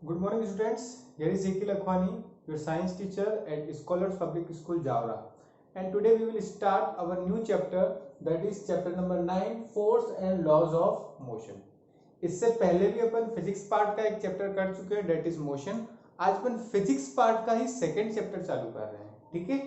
Good morning, students. Here is Zeki Lakhwani, your science teacher at Scholars Public School, Javra. And today we will start our new chapter, that is chapter number 9, Force and Laws of Motion. इससे पहले भी अपन physics part का एक chapter कर चुके हैं, date is motion. आज अपन physics part का ही सेकेंड चैप्टर चालू कर रहे हैं. ठीक है,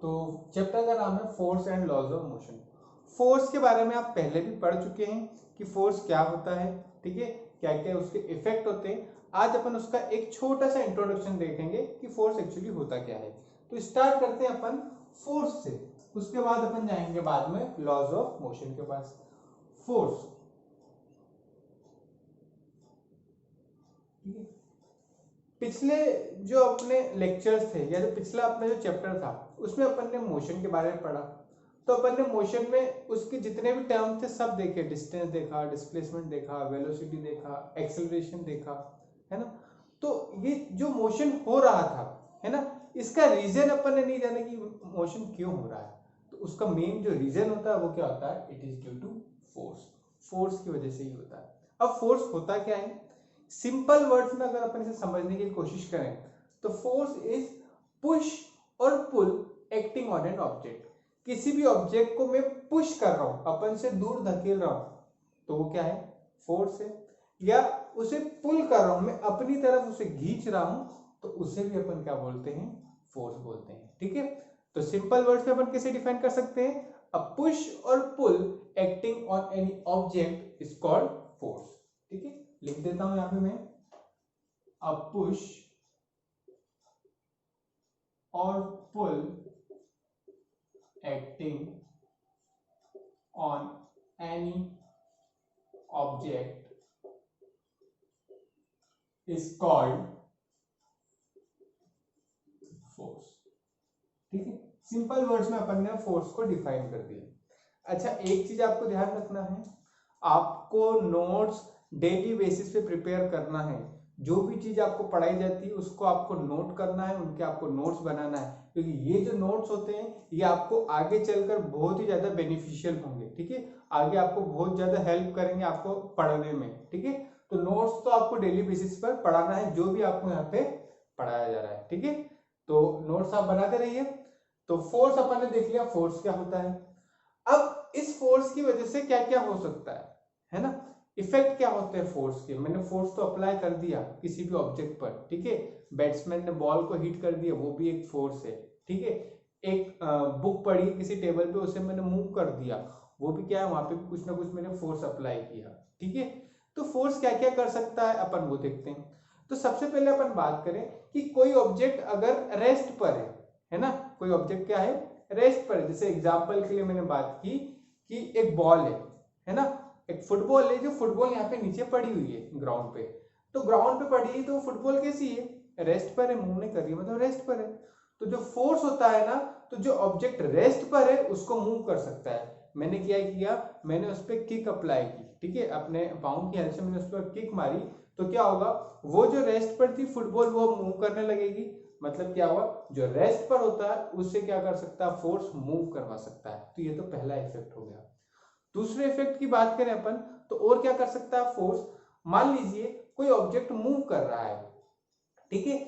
तो चैप्टर का नाम है force and laws of motion. Force के बारे में आप पहले भी पढ़ चुके हैं कि फोर्स क्या होता है. ठीक है, क्या क्या उसके इफेक्ट होते हैं. आज अपन उसका एक छोटा सा इंट्रोडक्शन देखेंगे कि फोर्स एक्चुअली होता क्या है. तो स्टार्ट करते हैं अपन फोर्स से, उसके बाद अपन जाएंगे बाद में लॉज ऑफ मोशन के पास. फोर्स, पिछले जो अपने लेक्चर्स थे या जो पिछला अपना जो चैप्टर था उसमें अपन ने मोशन के बारे में पढ़ा. तो अपन ने मोशन में उसके जितने भी टर्म थे सब देखे. डिस्टेंस देखा, डिस्प्लेसमेंट देखा, वेलोसिटी देखा, एक्सेलरेशन देखा, है ना. तो ये जो मोशन हो रहा था, है ना, इसका रीजन अपन ने नहीं जाना कि मोशन क्यों हो रहा है. तो उसका मेन जो रीजन होता है वो क्या होता है, it is due to force. Force की वजह से ही होता है. अब फोर्स होता क्या है, सिंपल वर्ड्स में अगर अपन इसे समझने की कोशिश करें तो force is push or pull acting on an object. किसी भी ऑब्जेक्ट को मैं पुश कर रहा हूं, अपन से दूर धकेल रहा हूं, तो वो क्या है, फोर्स है. या उसे पुल कर रहा हूं, मैं अपनी तरफ उसे खींच रहा हूं, तो उसे भी अपन क्या बोलते हैं, फोर्स बोलते हैं. ठीक है, तो सिंपल वर्ड्स में अपन कैसे डिफाइन कर सकते हैं, a push or pull acting on any object is called force. ठीक है, लिख देता हूं यहां पे मैं, a push or pull acting on any object is called force. ठीक है, सिंपल वर्ड्स में अपन ने फोर्स को डिफाइन कर दिया. अच्छा, एक चीज आपको ध्यान रखना है, आपको नोट्स डेली बेसिस पे प्रिपेयर करना है. जो भी चीज आपको पढ़ाई जाती है उसको आपको नोट करना है, उनके आपको नोट्स बनाना है, क्योंकि ये जो नोट्स होते हैं ये आपको आगे चलकर बहुत ही ज्यादा बेनिफिशियल होंगे. ठीक है, आगे आपको बहुत ज्यादा हेल्प करेंगे आपको पढ़ने में. ठीक है, तो नोट्स तो आपको डेली बेसिस पर पढ़ाना है जो भी आपको यहाँ पे पढ़ाया जा रहा है. ठीक है, तो नोट्स आप बनाते रहिए. तो फोर्स अपन ने देख लिया, फोर्स क्या होता है. अब इस फोर्स की वजह से क्या क्या हो सकता है ना, इफेक्ट क्या होते हैं फोर्स के. मैंने फोर्स तो अप्लाई कर दिया किसी भी ऑब्जेक्ट पर. ठीक है, बैट्समैन ने बॉल को हिट कर दिया, वो भी एक फोर्स है. ठीक है, एक बुक पढ़ी किसी टेबल पे, उसे मैंने मूव कर दिया, वो भी क्या है, वहां पे भी कुछ ना कुछ मैंने फोर्स अप्लाई किया. ठीक है, तो फोर्स क्या क्या कर सकता है अपन वो देखते हैं. तो सबसे पहले अपन बात करें कि कोई ऑब्जेक्ट अगर रेस्ट पर है ना, कोई ऑब्जेक्ट क्या है, रेस्ट पर. जैसे एग्जांपल के लिए मैंने बात की कि एक बॉल है ना, एक फुटबॉल है, जो फुटबॉल यहाँ पे नीचे पड़ी हुई है ग्राउंड पे. तो ग्राउंड पे पड़ी है तो फुटबॉल कैसी है, रेस्ट पर है, मूव नहीं कर रही है, मतलब रेस्ट पर है. तो जो फोर्स होता है ना, तो जो ऑब्जेक्ट रेस्ट पर है उसको मूव कर सकता है. मैंने क्या किया, मैंने उस पर किक अप्लाई की. ठीक है, अपने पाँव की हेल्प से मैंने उस पर किक मारी, तो क्या होगा, वो जो रेस्ट पर थी फुटबॉल वो मूव करने लगेगी. मतलब क्या हुआ, जो रेस्ट पर होता है उससे क्या कर सकता है, फोर्स मूव करवा सकता है. तो ये तो पहला इफेक्ट हो गया. दूसरे इफेक्ट की बात करें अपन, तो और क्या कर सकता है फोर्स. मान लीजिए कोई ऑब्जेक्ट मूव कर रहा है. ठीक है,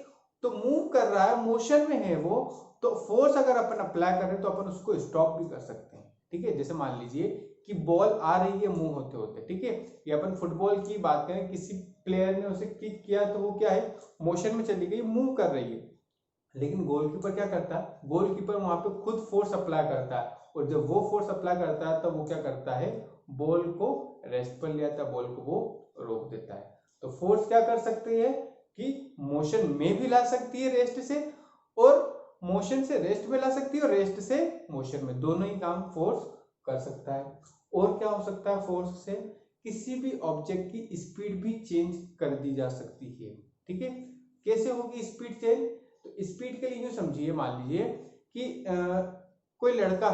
तो मूव कर रहा है, मोशन में है वो, तो फोर्स अगर अपन अप्लाई करें तो अपन उसको स्टॉप भी कर सकते हैं. ठीक है, जैसे मान लीजिए कि बॉल आ रही है मूव होते होते. ठीक है, या अपन फुटबॉल की बात करें, किसी प्लेयर ने उसे किक किया तो वो क्या है, मोशन में चली गई, मूव कर रही है. लेकिन गोलकीपर क्या करता है, गोलकीपर वहां पे खुद फोर्स अप्लाई करता है, और जब वो फोर्स अप्लाई करता है तब वो क्या करता है, बॉल को रेस्ट पर ले आता है, बॉल को वो रोक देता है. तो फोर्स क्या कर सकती है कि मोशन में भी ला सकती है रेस्ट से, और मोशन से रेस्ट में ला सकती है, और रेस्ट से मोशन में, दोनों ही काम फोर्स कर सकता है. और क्या हो सकता है फोर्स से, किसी भी ऑब्जेक्ट की स्पीड भी चेंज कर दी जा सकती है. ठीक है, कैसे होगी स्पीड चेंज, तो स्पीड के लिए यूं समझिए, मान लीजिए कि कोई लड़का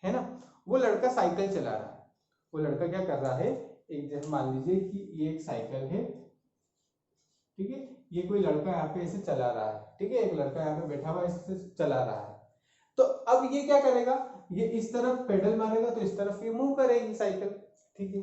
है ना, वो लड़का साइकिल चला रहा है. वो लड़का क्या कर रहा है, एक जैसे मान लीजिए कि ये एक साइकिल है. ठीक है, ये कोई लड़का यहाँ पे ऐसे चला रहा है. ठीक है, एक लड़का यहाँ पे बैठा हुआ ऐसे चला रहा है. तो अब ये क्या करेगा, ये इस तरफ पेडल मारेगा तो इस तरफ ये मूव करेगी साइकिल. ठीक है,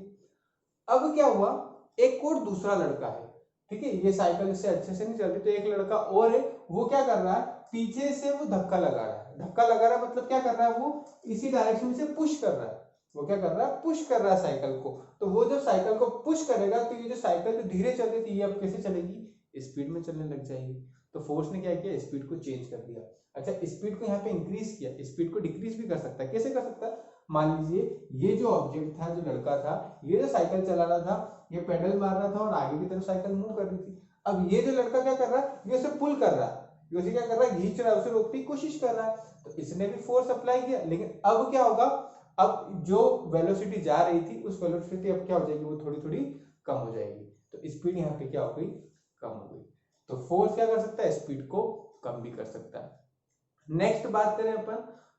अब क्या हुआ, एक और दूसरा लड़का है, ठीक है, ये साइकिल इससे अच्छे से नहीं चलती, तो एक लड़का और है, वो क्या कर रहा है, पीछे से वो धक्का लगा रहा है। धक्का लगा रहा है मतलब क्या कर रहा है, वो इसी डायरेक्शन से पुश कर रहा है। वो क्या कर रहा है, पुश कर रहा है साइकिल को। तो वो जब साइकिल को पुश करेगा तो ये जो साइकिल जो धीरे चल रही थी, ये अब कैसे चलेगी, स्पीड में चलने लग जाएगी। तो फोर्स ने क्या किया, स्पीड को चेंज कर दिया। अच्छा, स्पीड को यहाँ पे इंक्रीज किया, स्पीड को डिक्रीज भी कर सकता है। कैसे कर सकता है, मान लीजिए ये जो ऑब्जेक्ट था, जो लड़का था, ये जो साइकिल चला रहा था, ये पेडल मार रहा था और आगे की तरफ साइकिल मूव कर रही थी। अब ये जो लड़का क्या कर रहा है, ये उसे पुल कर रहा है, ये उसे क्या कर रहा है, खींच रहा है, उसे रोकने की कोशिश कर रहा है। तो इसने भी फोर्स अप्लाई किया, लेकिन अब क्या होगा, अब जो वेलोसिटी जा रही थी उस वेलोसिटी अब क्या हो जाएगी, वो थोड़ी थोड़ी कम हो जाएगी। तो स्पीड यहाँ पे क्या हो गई, कम हो गई। तो फोर्स क्या कर सकता है, स्पीड को कम भी कर सकता है। नेक्स्ट बात करें अपन,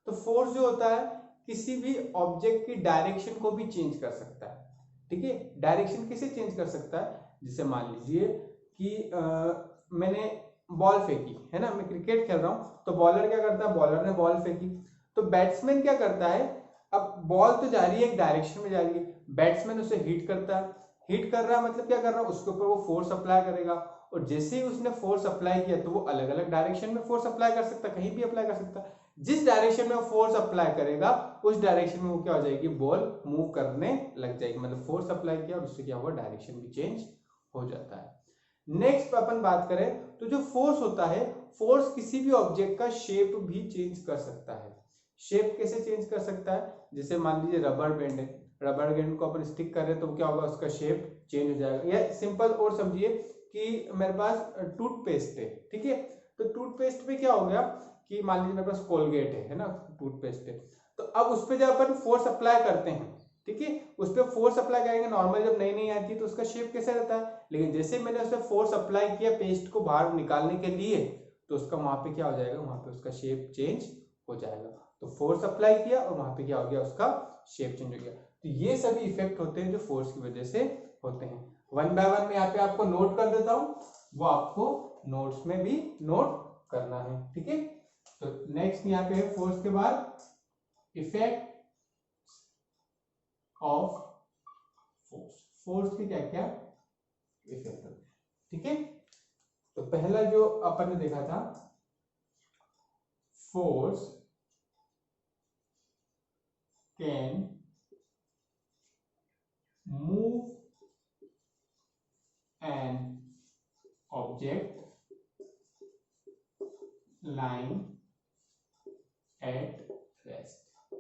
तो फोर्स जो होता है किसी भी ऑब्जेक्ट की डायरेक्शन को भी चेंज कर सकता है। ठीक है, डायरेक्शन कैसे चेंज कर सकता है, जैसे मान लीजिए कि मैंने बॉल फेंकी है ना, मैं क्रिकेट खेल रहा हूं, तो बॉलर क्या करता है, बॉलर ने बॉल फेंकी, तो बैट्समैन क्या करता है, अब बॉल तो जा रही है, एक डायरेक्शन में जा रही है, बैट्समैन उसे हिट करता है। हिट कर रहा है मतलब क्या कर रहा है, उसके ऊपर वो फोर्स अप्लाई करेगा, और जैसे ही उसने फोर्स अप्लाई किया तो वो अलग अलग डायरेक्शन में फोर्स अप्लाई कर सकता है, कहीं भी अप्लाई कर सकता है। जिस डायरेक्शन में वो फोर्स अप्लाई करेगा उस डायरेक्शन में वो क्या हो जाएगी, बॉल मूव करने लग जाएगी। मतलब फोर्स अप्लाई किया और उससे क्या हुआ, डायरेक्शन भी चेंज हो जाता है। नेक्स्ट अपन बात करें तो जो फोर्स होता है, फोर्स किसी भी ऑब्जेक्ट का शेप भी चेंज कर सकता है। शेप कैसे चेंज कर सकता है, जैसे मान लीजिए रबर बैंड है, रबर बैंड को अपन स्टिक कर रहे हैं तो क्या होगा, उसका शेप चेंज हो जाएगा। या सिंपल और समझिए कि मेरे पास टूथपेस्ट है, ठीक है, तो टूथपेस्ट पे क्या हो गया कि मान लीजिए मेरे पास कोलगेट है ना, टूथपेस्ट है, तो अब उस पर जब अपन फोर्स अप्लाई करते हैं, ठीक है, उस पर फोर्स अप्लाई करेंगे, नॉर्मल जब नई नई आती है तो उसका शेप कैसा रहता है, लेकिन जैसे मैंने उस पर फोर्स अप्लाई किया पेस्ट को बाहर निकालने के लिए, तो उसका वहां पे क्या हो जाएगा, वहां पे उसका शेप चेंज हो जाएगा। तो फोर्स अप्लाई किया और वहां पे क्या हो गया, उसका शेप चेंज हो गया। तो ये सभी इफेक्ट होते हैं जो फोर्स की वजह से होते हैं। वन बाय वन में यहाँ पे आपको नोट कर देता हूं, वो आपको नोट्स में भी नोट करना है, ठीक है। तो नेक्स्ट यहाँ पे है फोर्स के बाद इफेक्ट ऑफ फोर्स। फोर्स के क्या क्या इफेक्ट होते हैं, ठीक है। तो पहला जो अपन ने देखा था, force can move an object line at rest.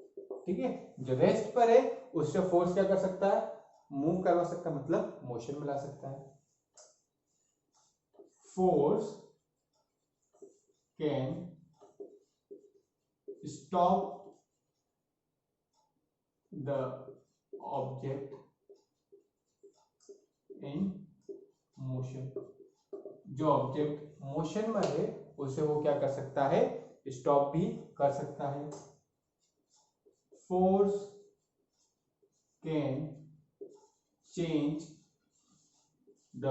ठीक है, जो रेस्ट पर है उससे फोर्स क्या कर सकता है, मूव करवा सकता है, मतलब मोशन में ला सकता है। Force can stop the object in motion. जो ऑब्जेक्ट मोशन में है उसे वो क्या कर सकता है, स्टॉप भी कर सकता है। Force can change the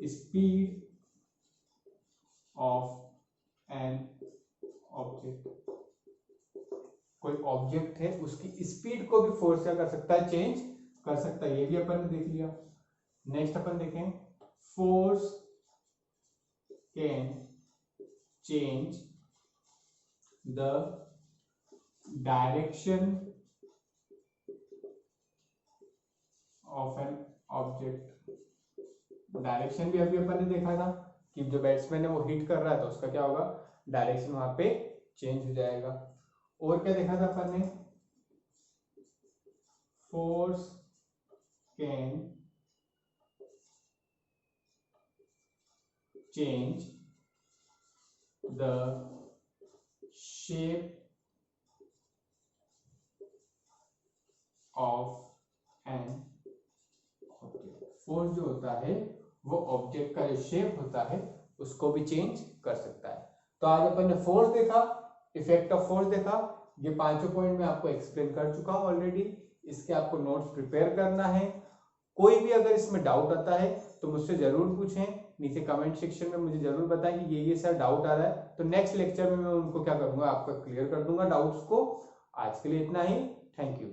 speed of an object. कोई ऑब्जेक्ट है उसकी स्पीड को भी फोर्स क्या कर सकता है, चेंज कर सकता है। ये भी अपन ने देख लिया। नेक्स्ट अपन देखें, force can change the direction of an object. Direction भी अभी अपन ने देखा था कि जो बैट्समैन है वो हिट कर रहा है तो उसका क्या होगा, डायरेक्शन वहां पे चेंज हो जाएगा। और क्या देखा था अपन ने, force can change the shape of an object. Force जो होता है वो ऑब्जेक्ट का जो शेप होता है उसको भी चेंज कर सकता है। तो आज अपन ने फोर्स देखा, इफेक्ट ऑफ फोर्स देखा, ये पांचों पॉइंट में आपको एक्सप्लेन कर चुका हूं ऑलरेडी। इसके आपको नोट्स प्रिपेयर करना है। कोई भी अगर इसमें डाउट आता है तो मुझसे जरूर पूछें, नीचे कमेंट सेक्शन में मुझे जरूर बताएं कि ये सर डाउट आ रहा है, तो नेक्स्ट लेक्चर में मैं उनको क्या करूंगा, आपको क्लियर कर दूंगा डाउट्स को। आज के लिए इतना ही, थैंक यू।